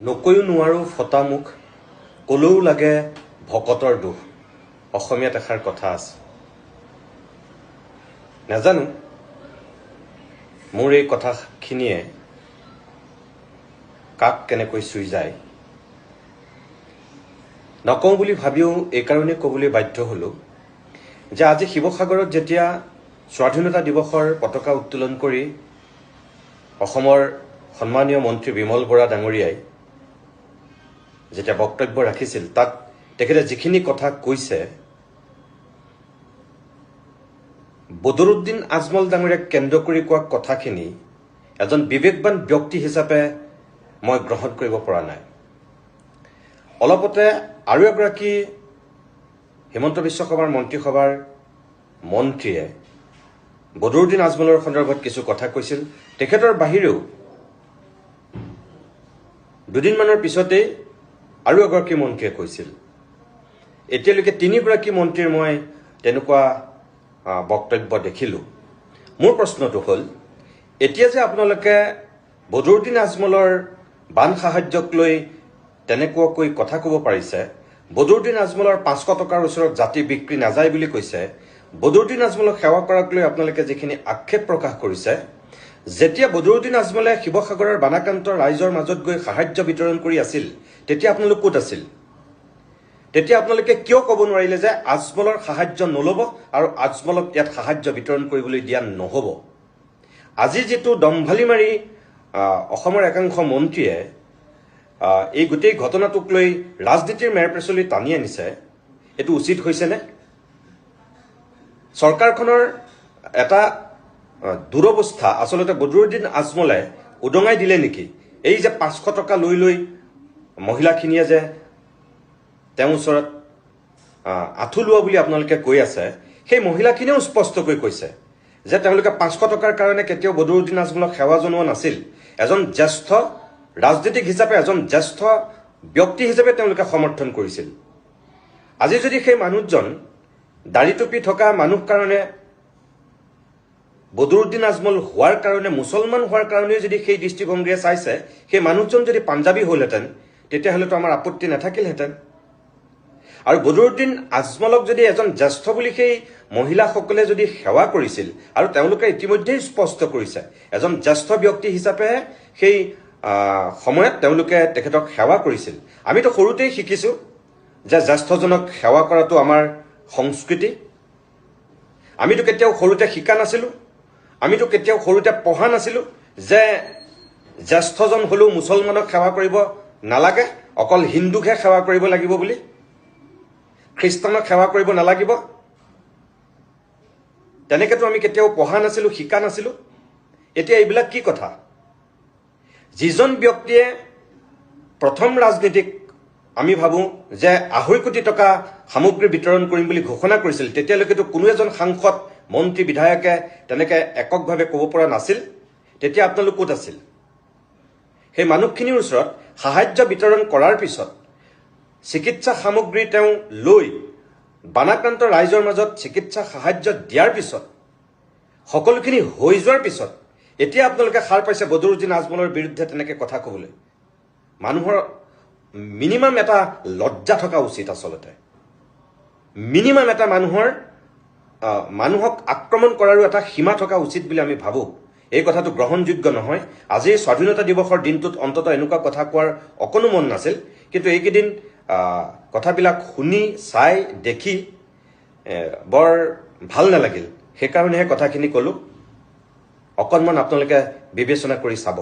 নকৈও নোৱাৰো ফটা মুখ কলেও লাগে ভকতৰ দুখ অসমীয়াত এষাৰ কথা আছে নাজানো মোৰ এই কথাখিনিয়ে কাক কেনেকৈ চুই যায় নকওঁ বুলি ভাবিও এই কাৰণে ক'বলৈ বাধ্য হলো যে আজি শিৱসাগৰত যেতিয়া স্বাধীনতা দিৱসৰ পতাকা উত্তোলন কৰি অসমৰ সন্মানীয় মন্ত্ৰী বিমল বৰা ডাঙৰীয়াই যেতিয়া বক্তব্য ৰাখিছিল তাত তেখেতে যিখিনি কথা কৈছে বদৰুদ্দিন আজমল ডাঙৰীয়াক কেন্দ্ৰ কৰি কোৱা কথাখিনি এজন বিবেকবান ব্যক্তি হিচাপে মই গ্ৰহণ কৰিব পৰা নাই অলপতে আৰু এগৰাকী হিমন্ত বিশ্ব শৰ্মাৰ মন্ত্ৰীসভাৰ মন্ত্ৰীয়ে বদৰুদ্দিন আজমলৰ সন্দৰ্ভত কিছু কথা কৈছিল তেখেতৰ বাহিৰেও দুদিনমানৰ পিছতেই আৰু এগৰাকী মন্ত্ৰীয়ে কৈছিল এতিয়ালৈকে তিনিগৰাকী মন্ত্ৰীৰ মই তেনেকুৱা বক্তব্য দেখিলোঁ মোৰ প্ৰশ্নটো হ'ল এতিয়া যে আপোনালোকে বদৰুদ্দিন আজমলৰ বান সাহায্যক লৈ তেনেকুৱাকৈ কথা ক'ব পাৰিছে বদৰুদ্দিন আজমলৰ 500 টকাৰ ওচৰত জাতি বিক্ৰী নাযায় বুলি কৈছে বদৰুদ্দিন আজমলক সেৱা কৰাক লৈ আপোনালোকে যিখিনি আক্ষেপ প্ৰকাশ কৰিছে যেতিয়া বদৰুদ্দিন আজমলে শিৱসাগৰৰ বানাক্ৰান্ত ৰাইজৰ মাজত গৈ সাহায্য বিতৰণ কৰি আছিল তেতিয়া আপোনালোক ক'ত আছিল তেতিয়া আপোনালোকে কিয় ক'ব নোৱাৰিলে যে আজমলৰ সাহায্য নল'ব আৰু আজমলক ইয়াত সাহায্য বিতৰণ কৰিবলৈ দিয়া নহ'ব আজি যেটো দম্ভালি মাৰি অসমৰ একাংশ মন্ত্ৰীয়ে এই গোটেই ঘটনাটোক লৈ ৰাজনীতিৰ মেৰপেচলি টানি আনিছে এটো উচিত হৈছে নে চৰকাৰখনৰ এটা দুৰৱস্থা আসলতে বদৰুদ্দিন আজমলে উদঙাই দিলে নেকি এই যে 500 টকা লৈ মহিলাখিনিয়ে যে তেওঁৰ ওচৰত আঁঠু লোৱা বুলি আপোনালোকে কৈ আছে সেই মহিলাখিনিও স্পষ্টকৈ কৈছে যে তেওঁলোকে 500 টকাৰ কাৰণে কেতিয়াও বদৰুদ্দিন আজমলক সেৱা জনোৱা নাছিল এজন জ্যেষ্ঠ ৰাজনীতিক হিচাপে এজন জ্যেষ্ঠ ব্যক্তি হিচাপে তেওঁলোকে সমৰ্থন কৰিছিল আজি যদি সেই মানুহজন দাড়ি টুপি থকা মানুহ কাৰণে বদৰুদ্দিন আজমল হোৱাৰ কাৰণে মুছলমান হোৱাৰ কাৰণে যদি সেই দৃষ্টিভংগীৰে চাইছে সেই মানুহজন যদি পাঞ্জাবী হ'লহেঁতেন তেতিয়াহ'লেতো আমাৰ আপত্তি নাথাকিলহেঁতেন আৰু বদৰুদ্দিন আজমলক যদি এজন জ্যেষ্ঠ বুলি সেই মহিলাসকলে যদি সেৱা কৰিছিল আৰু তেওঁলোকে ইতিমধ্যেই স্পষ্ট কৰিছে এজন জ্যেষ্ঠ ব্যক্তি হিচাপে সেই সময়ত তেওঁলোকে তেখেতক সেৱা কৰিছিল আমিতো সৰুতেই শিকিছো যে জ্যেষ্ঠজনক সেৱা কৰাটো আমাৰ সংস্কৃতি আমিতো কেতিয়াও সৰুতে শিকা নাছিলো আমিতো কেতিয়াও সৰুতে পঢ়া নাছিলো যে জ্যেষ্ঠজন হলেও মুছলমানক সেৱা কৰিব নালাগে অকল হিন্দুকহে সেৱা কৰিব লাগিব বুলি খ্ৰীষ্টানক সেৱা কৰিব নালাগিব তেনেকেতো আমি কেতিয়াও পঢ়া নাছিলো শিকা নাছিলো এতিয়া এইবিলাক কি কথা যিজন ব্যক্তিয়ে প্ৰথম ৰাজনীতিক আমি ভাবো যে 2.5 কোটি টকা সামগ্ৰী বিতৰণ কৰিম বুলি ঘোষণা কৰিছিল তেতিয়ালৈকেতো কোনো এজন সাংসদ মন্ত্ৰী বিধায়কে তেনেকে এককভাৱে ক'ব পৰা নাছিল তেতিয়া আপোনালোক ক'ত আছিল সেই মানুহখিনিৰ ওচৰত সাহায্য বিতৰণ কৰাৰ পিছত চিকিৎসা সামগ্ৰী তেওঁ লৈ বানাক্ৰান্ত ৰাইজৰ মাজত চিকিৎসা সাহায্য দিয়াৰ পিছত সকলোখিনি হৈ যোৱাৰ পিছত এতিয়া আপোনালোকে সাৰ পাইছে বদৰুদ্দিন আজমলৰ বিৰুদ্ধে তেনেকে কথা ক'বলৈ মানুহৰ মিনিমাম এটা লজ্জা থকা উচিত আসলতে মিনিমাম এটা মানুহক আক্ৰমণ কৰাৰো এটা সীমা থকা উচিত বুলি আমি ভাবো এই কথাটো গ্ৰহণযোগ্য নহয় আজি স্বাধীনতা দিৱসৰ দিনটোত অন্তত এনেকুৱা কথা কোৱাৰ অকনো মন নাছিল কিন্তু এইকেইদিন কথাবিলাক শুনি চাই দেখি বৰ ভাল নালাগিল সেইকাৰণেহে কথাখিনি ক'লো অকণমান আপোনালোকে বিবেচনা কৰি চাব